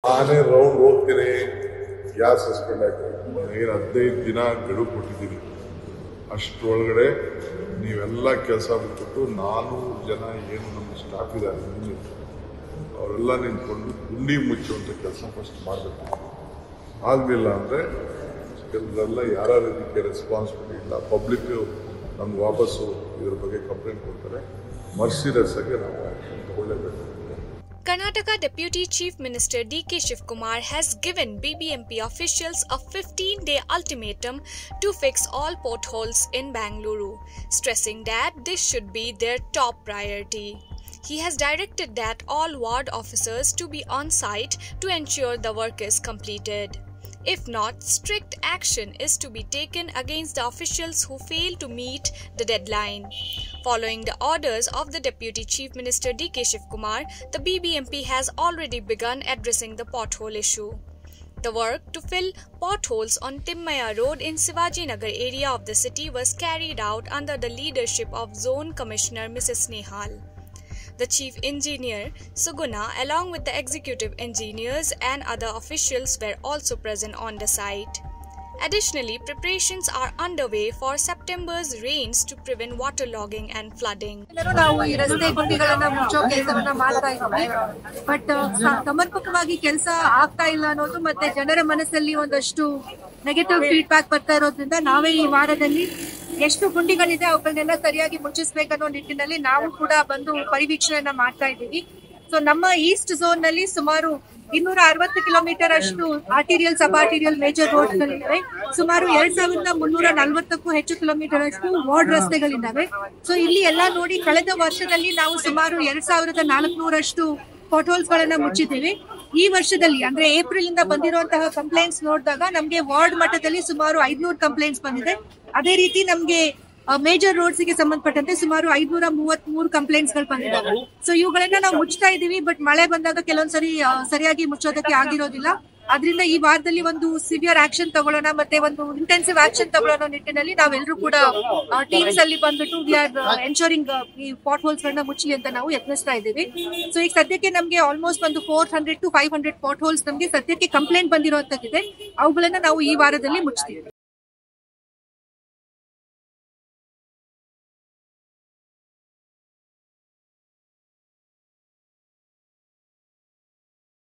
ನಾನೇ ರೌಂಡ್ ಹೋಗ್ತೀನಿ, ಯಾರು ಸಸ್ಪೆಂಡ್ ಆಗ್ತಾರೆ. ಏನು 15 ದಿನ ಗಡುವು ಕೊಟ್ಟಿದ್ದೀನಿ. ಅಷ್ಟರೊಳಗಡೆ ನೀವೆಲ್ಲ ಕೆಲಸ ಬಿಟ್ಬಿಟ್ಟು 400 ಜನ ಏನು ನಮ್ಮ ಸ್ಟಾಫ್ ಇದ್ದಾರೆ ಅವರೆಲ್ಲ ನಿಂತ್ಕೊಂಡು ಗುಂಡಿ ಮುಚ್ಚುವಂಥ ಕೆಲಸ ಫಸ್ಟ್ ಮಾಡಬೇಕು. ಆಗಲಿಲ್ಲ ಅಂದರೆ ಕೆಲವರೆಲ್ಲ ಯಾರ್ಯಾರು ಇದಕ್ಕೆ ರೆಸ್ಪಾನ್ಸಿಬಿಲಿಟಿ ಇಲ್ಲ, ಪಬ್ಲಿಕ್ ನಮ್ಗೆ ವಾಪಸ್ಸು ಇದ್ರ ಬಗ್ಗೆ ಕಂಪ್ಲೇಂಟ್ ಕೊಡ್ತಾರೆ. ಮರ್ಸಿಲೆಸ್ ಆಗಿ ನಾವು ತಗೊಳ್ಳೇಬೇಕು. Karnataka Deputy Chief Minister D.K. Shivkumar has given BBMP officials a 15-day ultimatum to fix all potholes in Bangalore, stressing that this should be their top priority. He has directed that all ward officers to be on site to ensure the work is completed. If not, strict action is to be taken against the officials who fail to meet the deadline. Following the orders of the Deputy Chief Minister D.K. Shivkumar, the BBMP has already begun addressing the pothole issue. The work to fill potholes on Timmaya Road in Sivajinagar area of the city was carried out under the leadership of Zone Commissioner Mrs. Nehal. The Chief Engineer Suguna, along with the executive engineers and other officials, were also present on the site. Additionally, preparations are underway for September's rains to prevent waterlogging and flooding. ನಾವು ಈ ರಸ್ತೆ ಗುಂಡಿಗಳನ್ನ ಮುಚ್ಚೋ ಕೆಲಸವನ್ನ ಮಾಡ್ತಾ ಇದ್ದೀವಿ. But ಸಮರ್ಪಕವಾಗಿ ಕೆಲಸ ಆಗ್ತಾ ಇಲ್ಲ ಅನ್ನೋದು ಮತ್ತೆ ಜನರ ಮನಸ್ಸಲ್ಲಿ ಒಂದಷ್ಟು ನೆಗೆಟಿವ್ ಫೀಡ್ಬ್ಯಾಕ್ ಬರ್ತಾ ಇರೋದ್ರಿಂದ ನಾವೇ ಈ ವಾರದಲ್ಲಿ ಎಷ್ಟು ಗುಂಡಿಗಳಿದೆ ಅವುಗಳನ್ನೆಲ್ಲ ಸರಿಯಾಗಿ ಮುಚ್ಚಿಸ್ಬೇಕನ್ನೋ ನಿಟ್ಟಿನಲ್ಲಿ ನಾವು ಕೂಡ ಬಂದು ಪರಿವೀಕ್ಷಣೆಯನ್ನ ಮಾಡ್ತಾ ಇದ್ದೀವಿ. ಸೊ ನಮ್ಮ ಈಸ್ಟ್ ಝೋನ್ ನಲ್ಲಿ ಸುಮಾರು 260 ಕಿಲೋಮೀಟರ್ ಅಷ್ಟು ಆರ್ಟಿರಿಯಲ್ ಸಬ್ ಆರ್ಟಿರಿಯಲ್ ಮೇಜರ್ ರೋಡ್ ಗಳಿವೆ. ಸುಮಾರು 2340ಕ್ಕೂ ಹೆಚ್ಚು ಕಿಲೋಮೀಟರ್ ಅಷ್ಟು ವಾರ್ಡ್ ರಸ್ತೆಗಳಿದ್ದಾವೆ. ಸೊ ಇಲ್ಲಿ ಎಲ್ಲಾ ನೋಡಿ ಕಳೆದ ವರ್ಷದಲ್ಲಿ ನಾವು ಸುಮಾರು 2400 ಪೋರ್ಟೋಲ್ಸ್ ಗಳನ್ನ ಮುಚ್ಚಿದ್ದೀವಿ. ಈ ವರ್ಷದಲ್ಲಿ ಅಂದ್ರೆ ಏಪ್ರಿಲ್ ಇಂದ ಬಂದಿರುವಂತಹ ಕಂಪ್ಲೇಂಟ್ಸ್ ನೋಡಿದಾಗ ನಮ್ಗೆ ವಾರ್ಡ್ ಮಟ್ಟದಲ್ಲಿ ಸುಮಾರು 500 ಕಂಪ್ಲೇಂಟ್ಸ್ ಬಂದಿದೆ. ಅದೇ ರೀತಿ ನಮ್ಗೆ ಮೇಜರ್ ರೋಡ್ಸ್ ಗೆ ಸಂಬಂಧಪಟ್ಟಂತೆ ಸುಮಾರು 533 ಕಂಪ್ಲೇಂಟ್ಸ್ ಗಳು ಬಂದಿದ್ದಾವೆ. ಸೊ ಇವುಗಳನ್ನ ನಾವು ಮುಚ್ತಾ ಇದೀವಿ. ಬಟ್ ಮಳೆ ಬಂದಾಗ ಕೆಲವೊಂದ್ಸರಿ ಸರಿಯಾಗಿ ಮುಚ್ಚೋದಕ್ಕೆ ಆಗಿರೋದಿಲ್ಲ. ಅದರಿಂದ ಈ ವಾರದಲ್ಲಿ ಒಂದು ಸಿವಿಯರ್ ಆಕ್ಷನ್ ತಗೊಳ್ಳೋಣ ಮತ್ತೆ ಒಂದು ಇಂಟೆನ್ಸಿವ್ ಆಕ್ಷನ್ ತಗೊಳ್ಳೋಣ ನಿಟ್ಟಿನಲ್ಲಿ ನಾವೆಲ್ಲರೂ ಕೂಡ ಟೀಮ್ಸ್ ಅಲ್ಲಿ ಬಂದ್ಬಿಟ್ಟು ವಿ ಆರ್ ಎನ್ಶೋರಿಂಗ್ ಈ ಪಾಟ್ ಹೋಲ್ಸ್ ಗಳನ್ನ ಮುಚ್ಚಲಿ ಅಂತ ನಾವು ಯತ್ನಿಸ್ತಾ ಇದ್ದೀವಿ. ಸೊ ಈಗ ಸದ್ಯಕ್ಕೆ ನಮ್ಗೆ ಆಲ್ಮೋಸ್ಟ್ ಒಂದು 400 to 500 ಪಾಟ್ ಹೋಲ್ಸ್ ನಮ್ಗೆ ಸದ್ಯಕ್ಕೆ ಕಂಪ್ಲೇಂಟ್ ಬಂದಿರೋಂಥದ್ದಿದೆ. ಅವುಗಳನ್ನ ನಾವು ಈ ವಾರದಲ್ಲಿ ಮುಚ್ತೀವಿ.